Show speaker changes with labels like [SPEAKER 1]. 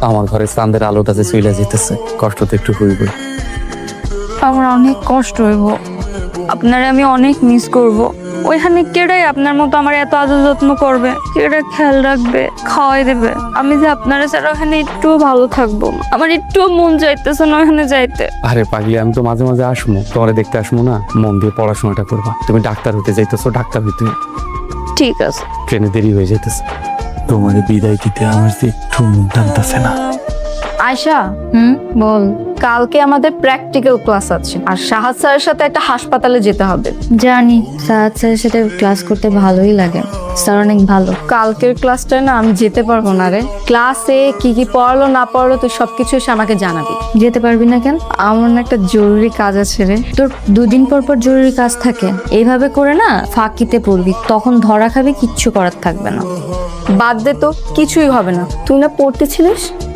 [SPEAKER 1] আমার ঘরে চাঁদের আলোটা যে চলে যেতেছে, কষ্ট তো একটু হইবই।
[SPEAKER 2] আমার অনেক কষ্ট হইব, আপনারে আমি অনেক মিস করব। ওইখানে কেডাই আপনার মতো আমার এত আদর যত্ন করবে, কেডা খেয়াল রাখবে, খাওয়াই দেবে? আমি যে আপনারা ছাড়া ওখানে একটুও ভালো থাকবো না। আমার একটুও মন চাইতেছে না ওখানে যাইতে।
[SPEAKER 1] আরে পাগলি, আমি তো মাঝে মাঝে আসবো, তোমার দেখতে আসবো না? মন দিয়ে পড়াশোনাটা করবা। তুমি ডাক্তার হতে যাইতেছো, ডাক্তার হইতে।
[SPEAKER 2] ঠিক আছে।
[SPEAKER 1] ট্রেনে দেরি হয়ে যাইতেছে। তোমার বিদায় দিতে আমার যে একটু মন টানতেছে না।
[SPEAKER 3] আয়শা,
[SPEAKER 2] বল।
[SPEAKER 3] কালকে আমাদের প্র্যাকটিক্যাল ক্লাস আছে, আর সাহাদ স্যারের সাথে একটা হাসপাতালে যেতে হবে।
[SPEAKER 2] জানি সাহাদ স্যারের সাথে ক্লাস করতে ভালোই লাগে, স্যার অনেক ভালো।
[SPEAKER 3] কালকের ক্লাসটায় না আমি যেতে পারবো না রে। ক্লাসে কি কি পড়ালো না পড়ালো তুই সবকিছু এসে আমাকে জানাবি।
[SPEAKER 2] যেতে পারবি না কেন?
[SPEAKER 3] আমার না একটা জরুরি কাজ আছে রে।
[SPEAKER 2] তোর দুদিন পর পর জরুরি কাজ থাকে, এইভাবে করে না ফাঁকিতে পড়বি, তখন ধরা খাবি, কিচ্ছু করার থাকবে না।
[SPEAKER 3] বাদ দে তো, কিছুই হবে না। তুই না পড়তেছিলিস?